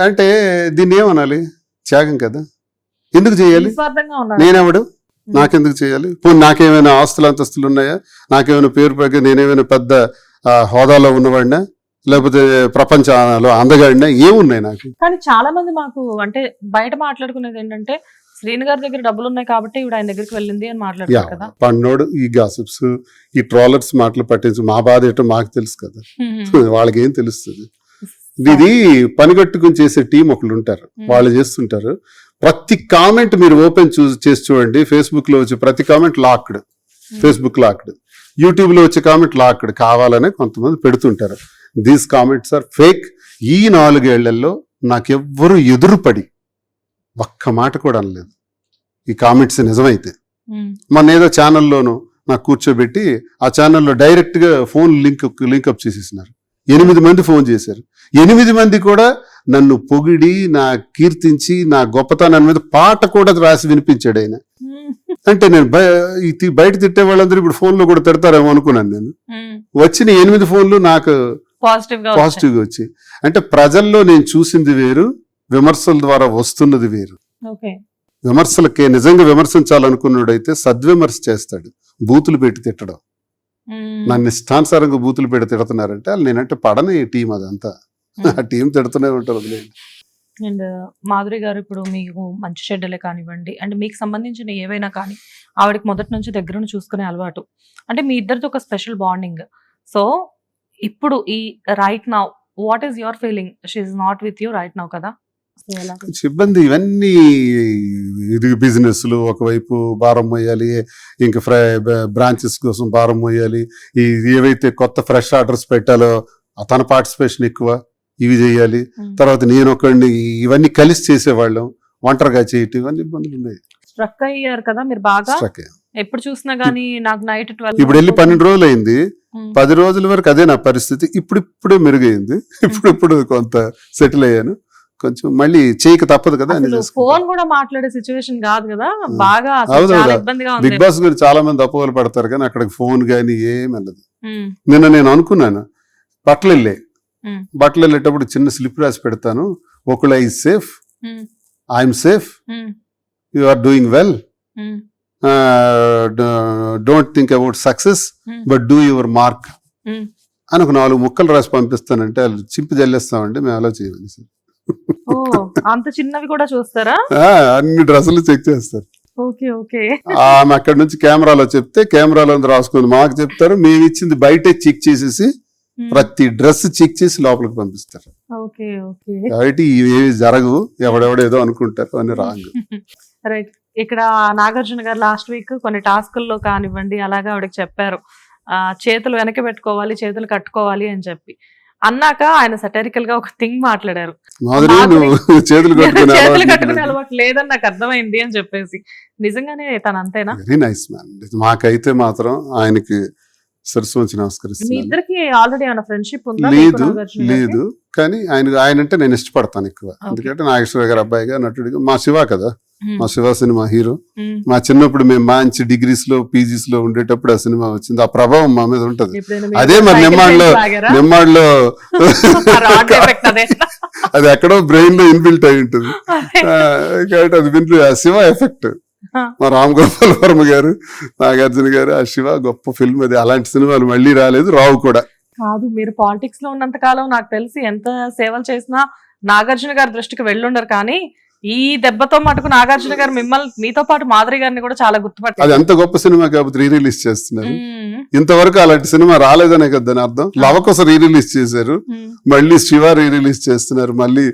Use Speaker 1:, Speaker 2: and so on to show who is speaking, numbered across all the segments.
Speaker 1: అంటే దీన్ని ఏమనాలి? త్యాగం కదా. ఎందుకు చేయాలి? నేనెవడు? నాకెందుకు చేయాలి? పోనీ నాకేమైనా ఆస్తులు అంతస్తులు ఉన్నాయా? నాకేమైనా పేరు పైకి నేనేమైనా పెద్ద హోదాలో ఉన్నవాడినా, లేకపోతే ప్రపంచంలో అందగాడినా? ఏమున్నాయి నాకు?
Speaker 2: కానీ చాలా మంది మాకు అంటే బయట మాట్లాడుకునేది ఏంటంటే శ్రీను గారి దగ్గర డబ్బులు ఉన్నాయి కాబట్టి ఇవిడ ఆయన దగ్గరికి వెళ్ళింది అని మాట్లాడతారు కదా.
Speaker 1: పన్నోడు ఈ గాసిప్స్, ఈ ట్రోలర్స్ మాటలు పట్టించి మా బాధ ఏంటో మాకు తెలుసు కదా. వాళ్ళకి ఏం తెలుస్తుంది? ఇది పనిగట్టుకుని చేసే టీం ఒకళ్ళు ఉంటారు, వాళ్ళు చేస్తుంటారు. ప్రతి కామెంట్ మీరు ఓపెన్ చేసి చూడండి. ఫేస్బుక్ లో వచ్చే ప్రతి comment locked, Facebook locked. YouTube లో వచ్చే కామెంట్ లాక్డ్. కావాలనే కొంతమంది పెడుతుంటారు. These comments are fake. ఈ 4 ఏళ్లలో నాకెవ్వరూ ఎదురుపడి ఒక్క మాట కూడా అనలేదు ఈ కామెంట్స్ నిజమైతే. మొన్న ఏదో ఛానల్లోనూ నాకు కూర్చోబెట్టి ఆ ఛానల్లో డైరెక్ట్ గా ఫోన్ లింకప్ చేసేసినారు. 8 మంది ఫోన్ చేశారు. 8 మంది కూడా నన్ను పొగిడి, నా కీర్తించి, నా గొప్పతనాన్ని మీద పాట కూడా రాసి వినిపించాడు ఆయన. అంటే నేను బయట తిట్టే వాళ్ళందరూ ఇప్పుడు ఫోన్ లో కూడా తిడతారేమో అనుకున్నాను నేను. వచ్చిన 8 ఫోన్లు నాకు పాజిటివ్ గా వచ్చి. అంటే ప్రజల్లో నేను చూసింది వేరు, విమర్శల ద్వారా వస్తున్నది వేరు. విమర్శలకే నిజంగా విమర్శించాలనుకున్నాడైతే సద్విమర్శ చేస్తాడు. బూతులు పెట్టి తిట్టడం, నన్ను ఇష్టానుసారంగా బూతులు పెట్టి తిడుతున్నారంటే వాళ్ళు నేనంటే పడని టీం అదంతా. ఆ టీం తిడుతూనే ఉంటారు.
Speaker 2: అండ్ మాధురి గారు ఇప్పుడు మీకు మంచి చెడ్డలే కానివ్వండి, అంటే మీకు సంబంధించిన ఏవైనా కానీ ఆవిడకి మొదటి నుంచి దగ్గరను చూసుకునే అలవాటు, అంటే మీ ఇద్దరితో ఒక స్పెషల్ బాండింగ్. సో ఇప్పుడు ఈ right now what is your feeling? She is not with you right now కదా.
Speaker 1: ఇబ్బంది ఇవన్నీ. ఇది బిజినెస్లు ఒకవైపు భారం మోయాలి, ఇంకా బ్రాంచెస్ కోసం భారం మోయాలి. ఏవైతే కొత్త ఫ్రెష్ ఆర్డర్స్ పెట్టాలో తన పార్టిసిపేషన్ ఎక్కువ, ఇవి చేయాలి. తర్వాత నేను ఒకడిని, ఇవన్నీ కలిసి చేసేవాళ్ళం, ఒంటరిగా చేయటం, ఇవన్నీ ఇబ్బందులు ఉన్నాయి.
Speaker 2: స్ట్రక్ అయ్యారు కదా మీరు బాగా. ఎప్పుడు చూసినా గానీ నాకు నైట్ 12
Speaker 1: ఇప్పుడు వెళ్ళి 12 రోజులు అయింది. 10 రోజుల వరకు అదే నా పరిస్థితి. ఇప్పుడే మెరుగైంది. ఇప్పుడు కొంత సెటిల్ అయ్యాను. కొంచెం మళ్ళీ చేయక తప్పదు కదా.
Speaker 2: ఫోన్ కూడా మాట్లాడే సిచ్యువేషన్ కాదు కదా. బాగా ఇబ్బందిగా ఉంది.
Speaker 1: బిగ్ బాస్ గురించి చాలా మంది అపోహలు పడతారు కానీ అక్కడికి ఫోన్ గానీ ఏం వెళ్ళదు. నిన్న నేను అనుకున్నాను, బట్టలు వెళ్ళేటప్పుడు చిన్న స్లిప్ రాసి పెడతాను. ఒకళ్ళ is safe, I'm safe, you are doing well, don't think about success but do your mark అని ఒక 4 ముక్కలు రాసి పంపిస్తానంటే వాళ్ళు చింపి జల్లేస్తామండి, మేము అలా చేయాలి సార్.
Speaker 2: అంత చిన్నవి కూడా చూస్తారా?
Speaker 1: అన్ని డ్రెస్సులు చెక్ చేస్తారు. ఆమె అక్కడి నుంచి కెమెరాలో చెప్తే కెమెరాలో రాసుకుంది, మాకు చెప్తారు, మేము ఇచ్చింది బయటే చెక్ చేసేసి ప్రతి డ్రెస్ చెక్ చేసి లోపలికి పంపిస్తారు. కాబట్టి ఇవేవి జరగవు, ఎవడెవడేదో అనుకుంటారు అని రాంగ్.
Speaker 2: రైట్. ఇక్కడ నాగార్జున గారు లాస్ట్ వీక్ కొన్ని టాస్కుల్లో కానివ్వండి అలాగా ఆవిడకి చెప్పారు, చేతులు వెనక పెట్టుకోవాలి, చేతులు కట్టుకోవాలి అని చెప్పి అన్నాక ఆయన సటరికల్ గా ఒక థింగ్ మాట్లాడారు, చేతులు కట్టుకునే అలవాటు లేదని నాకు అర్థమైంది అని చెప్పేసి. నిజంగానే తను అంతేనా?
Speaker 1: Very nice man. మాకైతే మాత్రం ఆయనకి సరస్సు వచ్చి నమస్కరిస్తాను.
Speaker 2: మీ ఇద్దరికి ఆల్రెడీ ఏమైనా ఫ్రెండ్షిప్ ఉందా?
Speaker 1: లేదు, కానీ ఆయన అంటే నేను ఇష్టపడతాను ఎక్కువ. ఎందుకంటే నాగేశ్వర గారు అబ్బాయిగా, నటుడిగా, మా శివ కదా, మా శివ సినిమా హీరో. మా చిన్నప్పుడు మేము మంచి డిగ్రీస్ లో పీజీస్ లో ఉండేటప్పుడు ఆ సినిమా వచ్చింది. ఆ ప్రభావం మా మీద ఉంటది. అదే మరి నిమ్మాడ్లో అది ఎక్కడో బ్రెయిన్ లో ఇన్బిల్ట్ అయి ఉంటుంది. కాబట్టి అది వింటే ఆ శివ ఎఫెక్ట్. మా రామ్ గోపాల్ వర్మ గారు, నాగార్జున గారు, ఆ శివ గొప్ప ఫిల్మ్ అది. అలాంటి సినిమాలు మళ్ళీ రాలేదు, రావు కూడా.
Speaker 2: కాదు, మీరు పాలిటిక్స్ లో ఉన్నంత కాలం నాకు తెలిసి ఎంత సేవలు చేసినా నాగార్జున గారి దృష్టికి వెళ్ళుండరు. కానీ ఈ దెబ్బతో మటుకు నాగార్జున గారు మిమ్మల్ని, మీతో పాటు మాధురి గారిని కూడా చాలా గుర్తుపట్టారు.
Speaker 1: అది ఎంత గొప్ప సినిమా కాబట్టి రీ రిలీజ్ చేస్తున్నారు. ఇంతవరకు అలాంటి సినిమా రాలేదనే కదా దాని అర్థం. లవ కోసం రీ రిలీజ్ చేశారు, మళ్ళీ శివ రీ రిలీజ్ చేస్తున్నారు, మళ్ళీ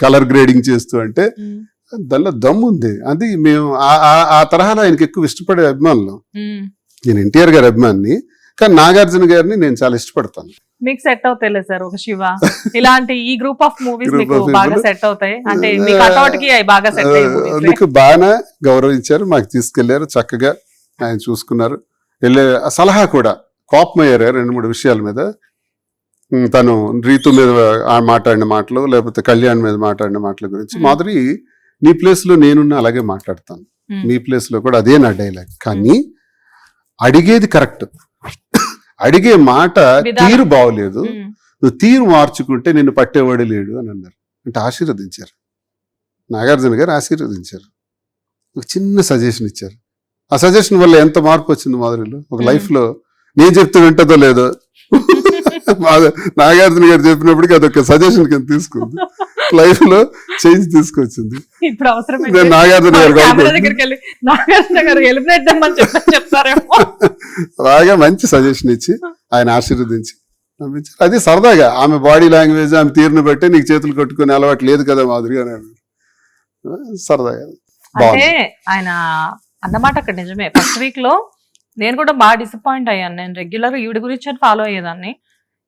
Speaker 1: కలర్ గ్రేడింగ్ చేస్తూ. అంటే దానిలో దమ్ము ఉంది. అది మేము ఆ తరహాలో ఆయనకి ఎక్కువ ఇష్టపడే అభిమానులు. నేను ఎన్టీఆర్ గారి అభిమాని, కానీ నాగార్జున గారిని నేను చాలా ఇష్టపడతాను.
Speaker 2: మీకు సెట్ అవుతాయి సార్ ఒక శివ, ఇలాంటి ఈ గ్రూప్ ఆఫ్ మూవీస్ మీకు బాగా సెట్ అవుతాయి. అంటే మీకు అటౌట్కి బాగా సెట్ అయ్యాయి.
Speaker 1: మీకు బాగా గౌరవించారు, మాకు తీసుకెళ్లారు, చక్కగా ఆయన చూసుకున్నారు. వెళ్ళే సలహా కూడా కోపమయ్యారు 2-3 విషయాల మీద. తను రీతు మీద మాట్లాడిన మాటలు, లేకపోతే కళ్యాణ్ మీద మాట్లాడిన మాటల గురించి. మాధురి, నీ ప్లేస్ లో నేనున్నా అలాగే మాట్లాడతాను, మీ ప్లేస్ లో కూడా అదే నా డైలాగ్. కానీ అడిగేది కరెక్ట్, అడిగే మాట తీరు బాగోలేదు, నువ్వు తీరు మార్చుకుంటే నిన్ను పట్టేవాడు లేడు అని అన్నారు. అంటే ఆశీర్వదించారు. నాగార్జున గారు ఆశీర్వదించారు, ఒక చిన్న సజెషన్ ఇచ్చారు. ఆ సజెషన్ వల్ల ఎంత మార్పు వచ్చింది మాధురిలో, ఒక లైఫ్లో. నేను చెప్తే వింటదో లేదో, నాగార్జున గారు చెప్పినప్పటికీ అదొక సజెషన్ కింద తీసుకుంది, లైఫ్ లో చేంజ్ తీసుకొచ్చింది.
Speaker 2: ఇప్పుడు అవసరం
Speaker 1: నాగార్జున బాగా మంచి సజెషన్ ఇచ్చి ఆయన ఆశీర్వదించి పంపించారు. అది సరదాగా ఆమె బాడీ లాంగ్వేజ్, ఆమె తీరుని బట్టి నీకు చేతులు కట్టుకునే అలవాటు లేదు కదా మాధురి అని సరదాగా.
Speaker 2: అంటే ఆయన అన్నమాట అక్కడ నిజమే. ఫస్ట్ వీక్ లో నేను కూడా బాగా డిసప్పాయింట్ అయ్యాను. నేను రెగ్యులర్ గా ఈవిడ గురించి ఫాలో అయ్యేదాన్ని.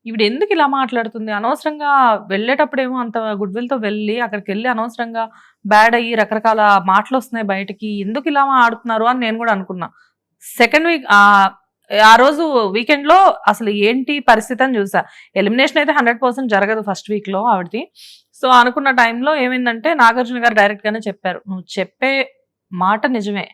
Speaker 2: ఈవిడ ఎందుకు ఇలా మాట్లాడుతుంది, అనవసరంగా వెళ్ళేటప్పుడేమో అంత గుడ్ విల్ తో వెళ్ళి అక్కడికి వెళ్ళి అనవసరంగా బ్యాడ్ అయ్యి రకరకాల మాటలు వస్తున్నాయి బయటకి, ఎందుకు ఇలా ఆడుతున్నారు అని నేను కూడా అనుకున్నా. సెకండ్ వీక్ ఆ రోజు వీకెండ్ లో అసలు ఏంటి పరిస్థితి అని చూసా. ఎలిమినేషన్ అయితే 100% జరగదు ఫస్ట్ వీక్ లో ఆవిడది. సో అనుకున్న టైంలో ఏమైందంటే నాగార్జున గారు డైరెక్ట్ గానే చెప్పారు, నువ్వు చెప్పే మాట నిజమే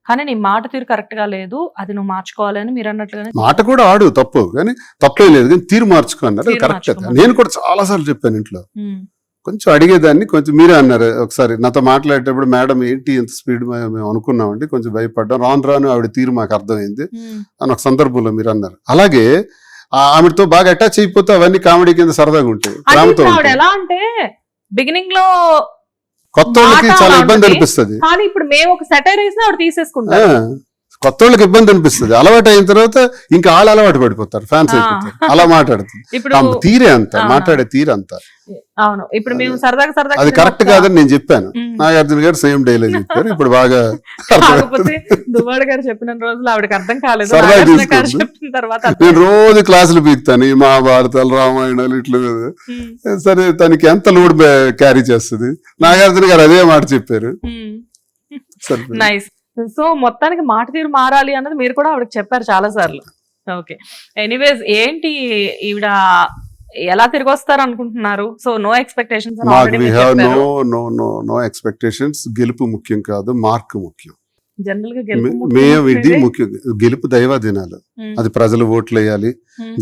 Speaker 2: కానీ నీ మాట తీరు కరెక్ట్ గా లేదు, అది నువ్వు మార్చుకోవాలి అని మీరు అన్నట్లుగానే.
Speaker 1: మాట కూడా ఆడు తప్పు కానీ తప్పే లేదు, కానీ తీరు మార్చుకో అన్నారు. కరెక్ట్ కదా, నేను కూడా చాలా సార్లు చెప్పాను ఇంట్లో. కొంచెం అడిగేదాన్ని, కొంచెం మీరే అన్నారు ఒకసారి నాతో మాట్లాడేటప్పుడు, మేడం ఏంటి ఎంత స్పీడ్ మేము అనుకున్నామండి, కొంచెం భయపడ్డాం, రాను రాను ఆవిడ తీరు మాకు అర్థమైంది అని ఒక సందర్భంలో మీరు అన్నారు. అలాగే ఆవిడతో బాగా అటాచ్ అయిపోతే అవన్నీ కామెడీ కింద సరదాగా ఉంటాయి.
Speaker 2: ఎలా అంటే బిగినింగ్ లో
Speaker 1: కొత్త వాళ్ళకి చాలా ఇబ్బంది అనిపిస్తుంది,
Speaker 2: కానీ ఇప్పుడు మేము ఒక సెటైర్ వేసినా ఆవిడ తీసేసుకుంటాం.
Speaker 1: కొత్త వాళ్ళకి ఇబ్బంది అనిపిస్తుంది, అలవాటు అయిన తర్వాత ఇంకా వాళ్ళు అలవాటు పడిపోతారు, ఫ్యాన్స్ అయిపోతారు. అలా మాట్లాడుతుంది ఇప్పుడు తీరే అంత, మాట్లాడే తీరే అంత.
Speaker 2: అవును, ఇప్పుడు మేము సరదాగా
Speaker 1: అది కరెక్ట్ కాదని నేను చెప్పాను. నాగార్జున గారు సేమ్ డైలాగ్ చెప్పారు. ఇప్పుడు బాగా
Speaker 2: దువ్వాడ గారు చెప్పిన రోజులు ఆవిడకి అర్థం కాలేదు. చెప్పిన తర్వాత
Speaker 1: నేను రోజు క్లాసులు పీకుతాను, ఈ మహాభారతాలు రామాయణాలు ఇట్లా. సరే తనకి ఎంత లోడ్ క్యారీ చేస్తుంది, నాగార్జున గారు అదే మాట చెప్పారు.
Speaker 2: నైస్. సో మొత్తానికి మాట తీరు మారాలి అన్నది మీరు కూడా ఆవిడకి చెప్పారు చాలా సార్లు. ఓకే, ఎనీవేస్ ఏంటి ఈవిడ ఎలా తిరిగి వస్తారు అనుకుంటున్నారు? So no expectations.
Speaker 1: No expectations. గెలుపు ముఖ్యం కాదు, మార్క్ ముఖ్యం.
Speaker 2: జనరల్ గా
Speaker 1: మేము ఇది ముఖ్యం. గెలుపు దైవాధీనాలు, అది ప్రజలు ఓట్లు వేయాలి.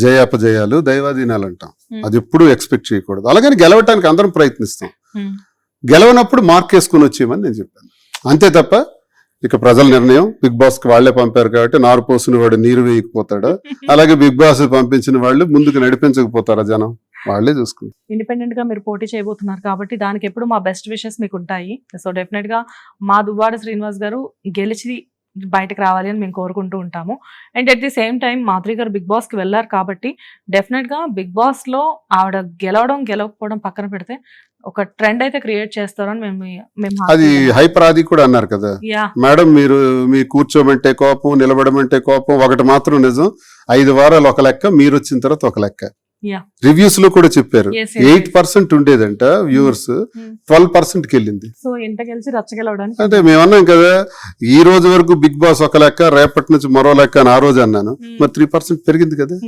Speaker 1: జయాపజయాలు దైవాధీనాలు అంటాం, అది ఎప్పుడు ఎక్స్పెక్ట్ చేయకూడదు. అలాగని గెలవటానికి అందరం ప్రయత్నిస్తాం, గెలవనప్పుడు మార్క్ వేసుకుని వచ్చేయమని నేను చెప్పాను, అంతే తప్ప ఇక ప్రజల నిర్ణయం. బిగ్ బాస్ కి వాళ్లే పంపారు కాబట్టి నారు పోసిన వాడు నీరు వేయకపోతాడు, అలాగే బిగ్ బాస్ పంపించిన వాళ్ళు ముందుకు నడిపించకపోతారా జనం, వాళ్లే చూసుకుంటారు.
Speaker 2: ఇండిపెండెంట్ గా మీరు పోటీ చేయబోతున్నారు కాబట్టి దానికి ఎప్పుడు మా బెస్ట్ విషెస్ మీకు ఉంటాయి. సో డెఫినెట్ గా మా దువ్వాడ శ్రీనివాస్ గారు గెలిచి బయటకు రావాలి అని మేము కోరుకుంటూ ఉంటాము. And at the same time Madhuri గారు బిగ్ బాస్ కి వెళ్ళారు కాబట్టి డెఫినెట్ గా బిగ్ బాస్ లో ఆవిడ గెలవకపోవడం పక్కన పెడితే ఒక ట్రెండ్ అయితే క్రియేట్ చేస్తారని మేము
Speaker 1: అది హైపర్ ఆది కూడా అన్నారు కదా మేడం, మీరు మీ కూర్చోమంటే కోపం, నిలబడమంటే కోపం. ఒకటి మాత్రం నిజం, 5 వారాలు ఒక లెక్క, మీరు వచ్చిన తర్వాత ఒక లెక్క. రివ్యూస్ లో కూడా చెప్పారు 8% ఉండేదంట వ్యూవర్స్, 12% కి వెళ్ళింది. అంటే మేమన్నాం కదా ఈ రోజు వరకు బిగ్ బాస్ ఒక లెక్క, రేపటి నుంచి మరో లెక్క అని ఆ రోజు అన్నాను. మరి 3% పెరిగింది కదా,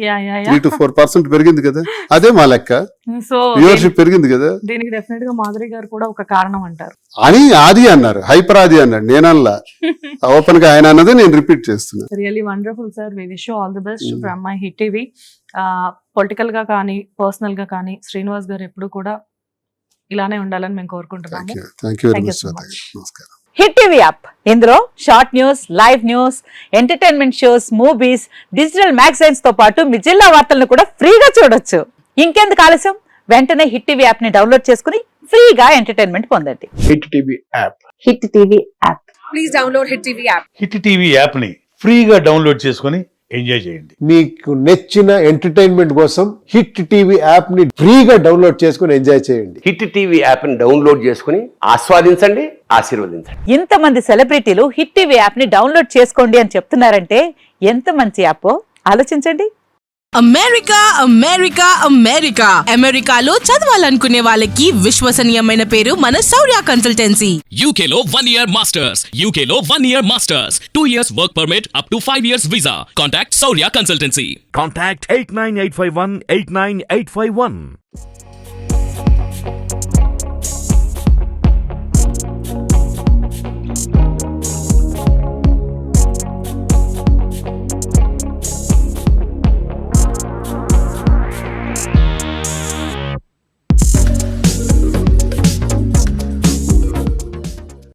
Speaker 1: 3 to 4% పెరిగింది కదా, అదే మా లెక్క. వ్యూవర్షిప్ పెరిగింది కదా.
Speaker 2: దీనికి డెఫినెట్ గా మాధురి గారు కూడా ఒక కారణం అంటారు
Speaker 1: అని ఆది అన్నారు, హైపర్ ఆది అన్నాడు, నేనల్లా. ఓపెన్ గా ఆయన అన్నది నేను రిపీట్ చేస్తున్నా.
Speaker 2: Really wonderful sir, we wish you all the best from my hit TV. Political గా కానీ పర్సనల్ గా కానీ శ్రీనివాస్ గారు ఎప్పుడు కూడా ఇలానే ఉండాలని మేము కోరుకుంటున్నాము.
Speaker 3: హిట్ టీవీ యాప్, ఇందులో short news, live news, entertainment shows, movies, digital magazines తో పాటు మీ జిల్లా వార్తలను కూడా ఫ్రీగా చూడొచ్చు. ఇంకెందుకు ఆలస్యం, వెంటనే హిట్ టీవీ యాప్ ని డౌన్లోడ్ చేసుకుని ఫ్రీగా ఎంటర్టైన్మెంట్ పొందండి.
Speaker 4: Hit TV app,
Speaker 3: hit TV app,
Speaker 5: please download hit TV app.
Speaker 4: Hit TV app ని ఫ్రీగా డౌన్లోడ్ చేసుకుని ఎంజాయ్ చేయండి.
Speaker 6: మీకు నచ్చిన ఎంటర్టైన్మెంట్ కోసం హిట్ టీవీ యాప్ ని ఫ్రీగా డౌన్లోడ్ చేసుకుని ఎంజాయ్ చేయండి.
Speaker 7: హిట్ టీవీ యాప్ ని డౌన్లోడ్ చేసుకుని ఆస్వాదించండి, ఆశీర్వదించండి.
Speaker 3: ఇంతమంది సెలబ్రిటీలు హిట్ టీవీ యాప్ ని డౌన్లోడ్ చేసుకోండి అని చెప్తున్నారంటే ఎంత మంచి యాప్ ఆలోచించండి.
Speaker 5: అమెరికా అమెరికా అమెరికా అమెరికాలో చదవాలనుకునే వాళ్ళకి విశ్వసనీయమైన పేరు మన శౌర్య కన్సల్టెన్సీ.
Speaker 8: UK లో 1 year masters, UK లో 1 year masters, 2 years work permit up to 5 years visa. Contact Saurya Consultancy.
Speaker 9: Contact 89851 89851.